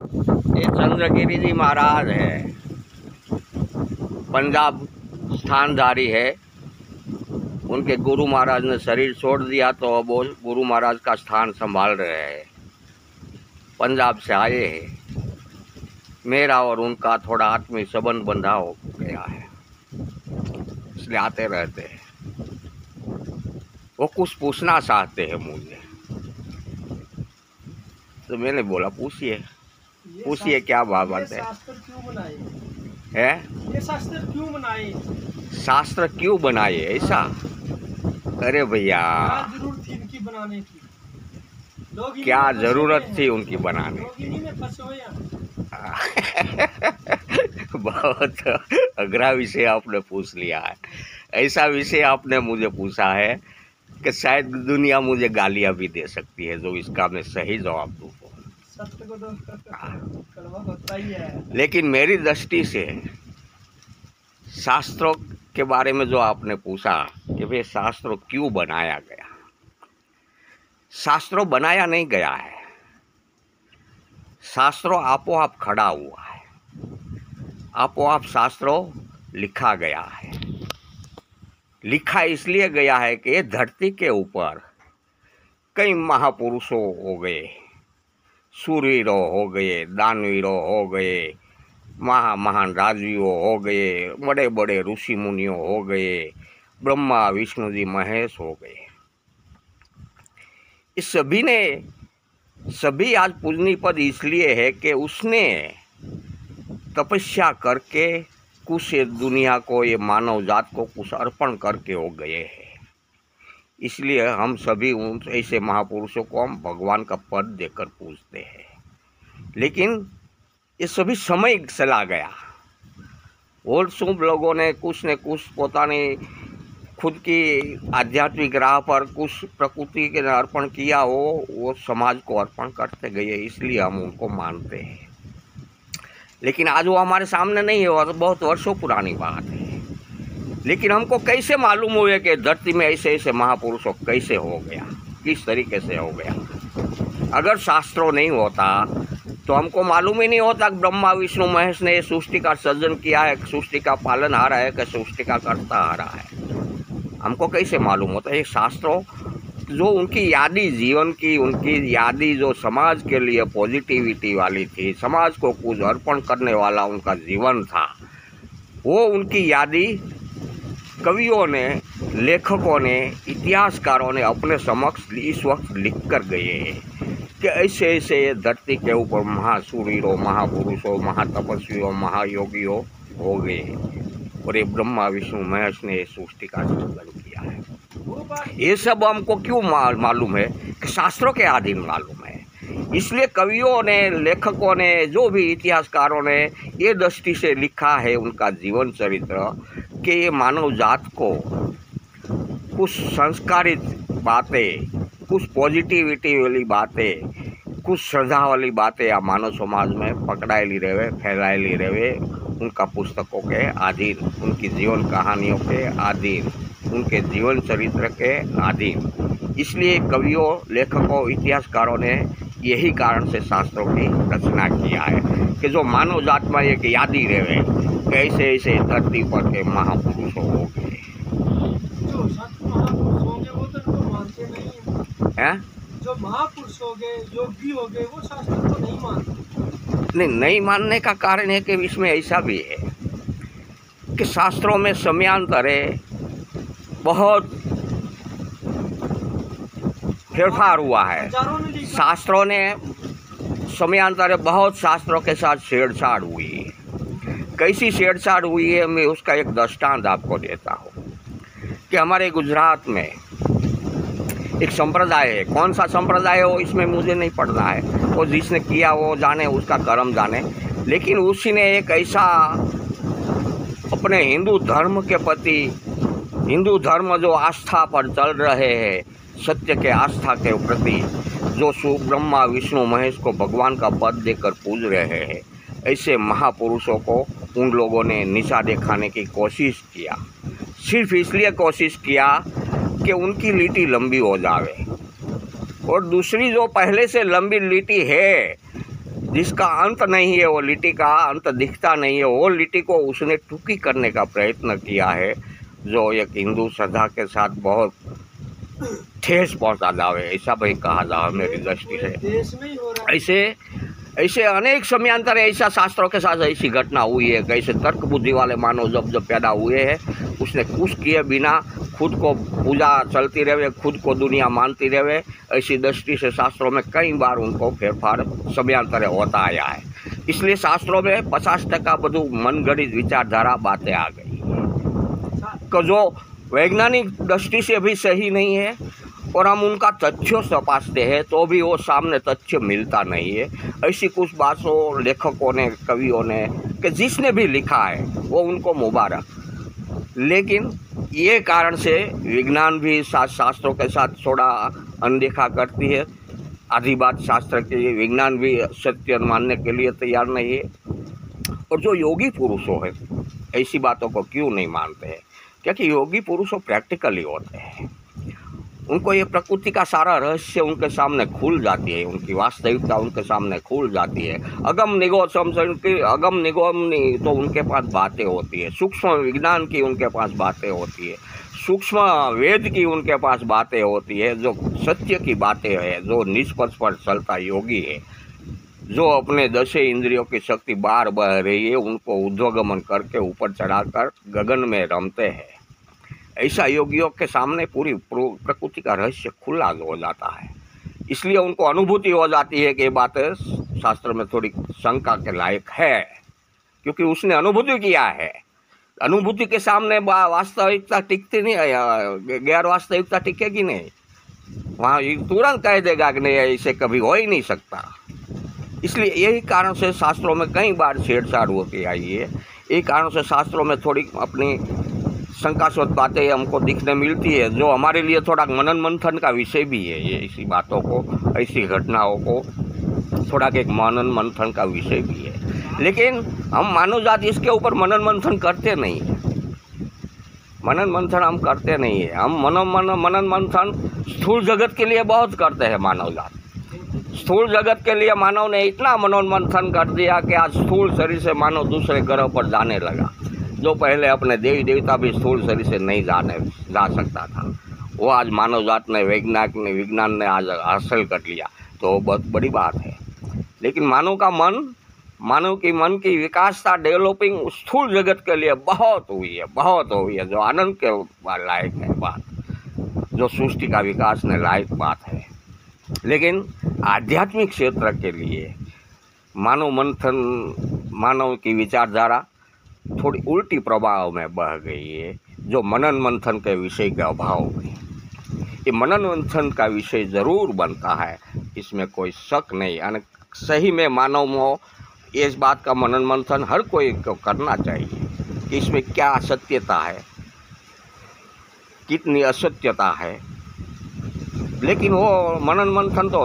ये चंद्रगिरी जी महाराज है, पंजाब स्थानधारी है। उनके गुरु महाराज ने शरीर छोड़ दिया तो अब वो गुरु महाराज का स्थान संभाल रहे हैं। पंजाब से आए हैं। मेरा और उनका थोड़ा आत्मीय संबंध बंधा हो गया है, इसलिए आते रहते हैं। वो कुछ पूछना चाहते हैं मुझे, तो मैंने बोला पूछिए क्या बात है। शास्त्र क्यों बनाए है ये शास्त्र क्यों बनाए? शास्त्र क्यों बनाए ऐसा? अरे भैया, जरूरत थी इनकी बनाने की? लोग क्या जरूरत थी उनकी बनाने लोग इन्हीं में फंसे हुए हैं। बहुत अगरा विषय आपने पूछ लिया है। ऐसा विषय आपने मुझे पूछा है कि शायद दुनिया मुझे गालियां भी दे सकती है, जो इसका मैं सही जवाब दूँ। सत्य को तो कड़वा होता ही है। लेकिन मेरी दृष्टि से शास्त्रों के बारे में जो आपने पूछा कि भाई शास्त्रों क्यों बनाया गया, शास्त्रों बनाया नहीं गया है, शास्त्रों आपो आप खड़ा हुआ है, आपो आप शास्त्रों लिखा गया है। लिखा इसलिए गया है कि धरती के ऊपर कई महापुरुषों हो गए, सूरवीरों हो गए, दानवीरों हो गए, महान राजवीरों हो गए, बड़े बड़े ऋषि मुनियों हो गए, ब्रह्मा विष्णु जी महेश हो गए। इस सभी आज पूजनीय पद इसलिए है कि उसने तपस्या करके कुछ दुनिया को, ये मानव जात को कुछ अर्पण करके हो गए हैं। इसलिए हम सभी उन ऐसे महापुरुषों को हम भगवान का पद देकर पूजते हैं। लेकिन ये सभी समय चला गया और सब लोगों ने कुछ न कुछ पोताने खुद की आध्यात्मिक राह पर कुछ प्रकृति के अर्पण किया हो, वो समाज को अर्पण करते गए, इसलिए हम उनको मानते हैं। लेकिन आज वो हमारे सामने नहीं है और बहुत वर्षों पुरानी बात है। लेकिन हमको कैसे मालूम हुए कि धरती में ऐसे ऐसे महापुरुषों कैसे हो गया, किस तरीके से हो गया? अगर शास्त्रों नहीं होता तो हमको मालूम ही नहीं होता कि ब्रह्मा विष्णु महेश ने सृष्टि का सृजन किया है, सृष्टि का पालन हारा है कि सृष्टि का कर्ता हारा है। हमको कैसे मालूम होता? ये शास्त्रों जो उनकी यादी, जीवन की उनकी यादी जो समाज के लिए पॉजिटिविटी वाली थी, समाज को कुछ अर्पण करने वाला उनका जीवन था, वो उनकी यादी कवियों ने, लेखकों ने, इतिहासकारों ने अपने समक्ष इस वक्त लिख कर गए हैं कि ऐसे ऐसे धरती के ऊपर महाशूरीरों, महापुरुषों, महातपस्वियों, महायोगियों हो गए और ये ब्रह्मा विष्णु महेश ने सृष्टि का सृजन किया है। ये सब हमको क्यों मालूम है? कि शास्त्रों के अधीन मालूम है। इसलिए कवियों ने, लेखकों ने, जो भी इतिहासकारों ने ये दृष्टि से लिखा है उनका जीवन चरित्र कि ये मानव जात को कुछ संस्कारित बातें, कुछ पॉजिटिविटी वाली बातें, कुछ श्रद्धा वाली बातें या मानव समाज में पकड़ाएली रहे, फैलाएली रहे, उनका पुस्तकों के अधीन, उनकी जीवन कहानियों के अधीन, उनके जीवन चरित्र के अधीन। इसलिए कवियों, लेखकों, इतिहासकारों ने यही कारण से शास्त्रों की रचना किया है कि जो मानव जात में एक यादी रहे कि ऐसे ऐसे धरती पर के महापुरुष हो गए। जो सत महापुरुष होंगे वो तो इनको मानते नहीं हैं? जो महापुरुष हो गए, योगी हो गए, वो शास्त्र को नहीं मानते। नहीं मानने का कारण है कि इसमें ऐसा भी है कि शास्त्रों में समयांतरे बहुत फेरफार हुआ है। शास्त्रों ने समयांतरे बहुत शास्त्रों के साथ छेड़छाड़ हुई है। कैसी छेड़छाड़ हुई है, मैं उसका एक दृष्टांत आपको देता हूँ कि हमारे गुजरात में एक संप्रदाय है। कौन सा संप्रदाय हो इसमें मुझे नहीं पढ़ना है, वो जिसने किया वो जाने, उसका कर्म जाने। लेकिन उसी ने एक ऐसा अपने हिंदू धर्म के प्रति, हिंदू धर्म जो आस्था पर चल रहे हैं, सत्य के आस्था के प्रति जो ब्रह्मा विष्णु महेश को भगवान का पद देकर पूज रहे हैं, ऐसे महापुरुषों को उन लोगों ने नीचा दिखाने की कोशिश किया। सिर्फ इसलिए कोशिश किया कि उनकी लिट्टी लंबी हो जावे, और दूसरी जो पहले से लंबी लिट्टी है जिसका अंत नहीं है, वो लिट्टी का अंत दिखता नहीं है, वो लिट्टी को उसने टूकी करने का प्रयत्न किया है, जो एक हिंदू श्रद्धा के साथ बहुत ठेस पहुंचा जावे, ऐसा भाई कहा जावे मेरी दृष्टि से। देश में ही हो रहा है। ऐसे अनेक समयांतर ऐसा शास्त्रों के साथ ऐसी घटना हुई है। कैसे तर्क बुद्धि वाले मानव जब पैदा हुए हैं, उसने कुछ किए बिना खुद को पूजा चलती रहे, खुद को दुनिया मानती रहे, ऐसी दृष्टि से शास्त्रों में कई बार उनको फेरफार समयांतरे होता आया है। इसलिए शास्त्रों में 50% બધું मनगढ़ित विचारधारा बातें आ गई कि जो वैज्ञानिक दृष्टि से भी सही नहीं है, और हम उनका तथ्यों तपासते हैं तो भी वो सामने तथ्य मिलता नहीं है। ऐसी कुछ बातों लेखकों ने, कवियों ने, कि जिसने भी लिखा है वो उनको मुबारक, लेकिन ये कारण से विज्ञान भी शास्त्रों के साथ थोड़ा अनदेखा करती है। आधी बात शास्त्र के लिए विज्ञान भी सत्य मानने के लिए तैयार नहीं है। और जो योगी पुरुषों है ऐसी बातों को क्यों नहीं मानते हैं? क्योंकि योगी पुरुषों प्रैक्टिकली होते हैं, उनको ये प्रकृति का सारा रहस्य उनके सामने खुल जाती है, उनकी वास्तविकता उनके सामने खुल जाती है। अगम निगम की तो उनके पास बातें होती है, सूक्ष्म विज्ञान की उनके पास बातें होती है, सूक्ष्म वेद की उनके पास बातें होती है, जो सत्य की बातें है, जो निष्पक्ष पर चलता योगी है, जो अपने 10 इंद्रियों की शक्ति बार बह रही है, उनको ऊर्ध्वगमन करके ऊपर चढ़ाकर गगन में रमते हैं। ऐसा योगियों के सामने पूरी प्रकृति का रहस्य खुला हो जाता है। इसलिए उनको अनुभूति हो जाती है कि ये बातें शास्त्र में थोड़ी शंका के लायक है, क्योंकि उसने अनुभूति किया है। अनुभूति के सामने वास्तविकता टिकती नहीं, गैर वास्तविकता टिकेगी नहीं। वहाँ तुरंत कह देगा कि नहीं, ऐसे कभी हो ही नहीं सकता। इसलिए यही कारण से शास्त्रों में कई बार छेड़छाड़ होती आई है। यही कारण से शास्त्रों में थोड़ी अपनी शंकास्पद बातें हमको दिखने मिलती है, जो हमारे लिए थोड़ा मनन मंथन का विषय भी है। ये ऐसी बातों को, ऐसी घटनाओं को थोड़ा एक मनन मंथन का विषय भी है। लेकिन हम मानव जाति इसके ऊपर मनन मंथन करते नहीं है। मनन मंथन हम करते नहीं है। हम मनन मंथन स्थूल जगत के लिए बहुत करते हैं। मानव जाति स्थूल जगत के लिए मानव ने इतना मनन मंथन कर दिया कि आज स्थूल शरीर से मानव दूसरे ग्रह पर जाने लगा। जो पहले अपने देवी देवता भी स्थूल शरीर से नहीं जा सकता था, वो आज मानव जात ने, विज्ञान ने आज हासिल कर लिया, तो बहुत बड़ी बात है। लेकिन मानव की मन की विकासता, डेवलपिंग स्थूल जगत के लिए बहुत हुई है, जो आनंद के लायक है बात, जो सृष्टि का विकास ने लायक बात है। लेकिन आध्यात्मिक क्षेत्र के लिए मानव की विचारधारा थोड़ी उल्टी प्रभाव में बह गई है, जो मनन मंथन के विषय के अभाव में। ये मनन मंथन का विषय ज़रूर बनता है, इसमें कोई शक नहीं। यानी सही में मानव में इस बात का मनन मंथन हर कोई को करना चाहिए कि इसमें क्या सत्यता है, कितनी असत्यता है। लेकिन वो मनन मंथन तो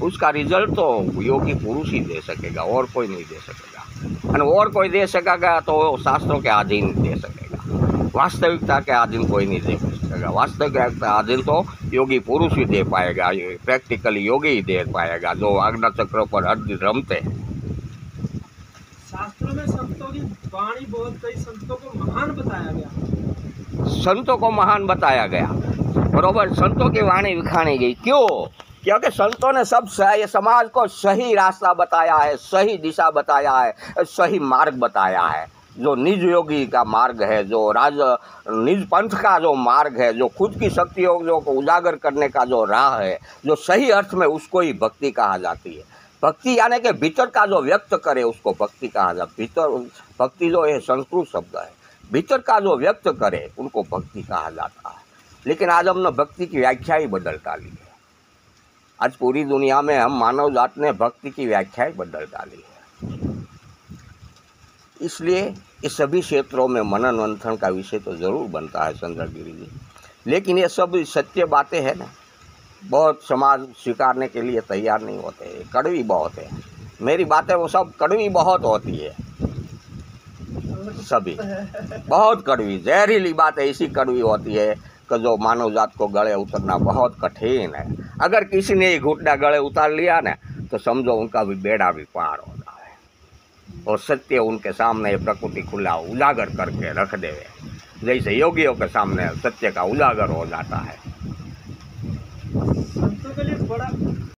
उसका रिजल्ट तो योगी पुरुष ही दे सकेगा, और कोई नहीं दे सकेगा। और कोई दे सकेगा तो शास्त्रों के अधीन दे सकेगा, वास्तविकता के अधीन कोई नहीं दे सकेगा। वास्तविकता के अधीन तो योगी पुरुष ही दे पाएगा, प्रैक्टिकली योगी ही दे पाएगा, जो आज्ञा चक्रों पर हर दिन रमते हैं। शास्त्रों में संतों की वाणी बहुत, कई संतों को महान बताया गया। संतों को महान बताया गया, बरोबर। संतों की वाणी विखानी गई, क्यों? क्योंकि संतों ने सब समाज को सही रास्ता बताया है, सही दिशा बताया है, सही मार्ग बताया है। जो निज योगी का मार्ग है, जो निज पंथ का जो मार्ग है, जो खुद की शक्तियों को उजागर करने का जो राह है, जो सही अर्थ में उसको ही भक्ति कहा जाती है। भक्ति यानी कि भीतर का जो व्यक्त करे उसको भक्ति कहा जाता है। भीतर भक्ति जो है संस्कृत शब्द है, भीतर का जो व्यक्त करे उनको भक्ति कहा जाता है। लेकिन आज हमने भक्ति की व्याख्या ही बदल डाली है। आज पूरी दुनिया में हम मानव जात ने भक्ति की व्याख्या ही बदल डाली है। इसलिए इस सभी क्षेत्रों में मनन मंथन का विषय तो ज़रूर बनता है चंद्रगिरी जी। लेकिन ये सब सत्य बातें हैं ना, बहुत समाज स्वीकारने के लिए तैयार नहीं होते, कड़वी बहुत है। मेरी बातें वो सब कड़वी बहुत होती है, सभी बहुत कड़वी, जहरीली बातें ऐसी कड़वी होती है कि जो मानव जात को गले उतरना बहुत कठिन है। अगर किसी ने घुटना गले उतार लिया ना तो समझो उनका भी बेड़ा भी पार हो जाए और सत्य उनके सामने प्रकृति खुला उजागर करके रख देवे, जैसे योगियों के सामने सत्य का उजागर हो जाता है। संतों के लिए बड़ा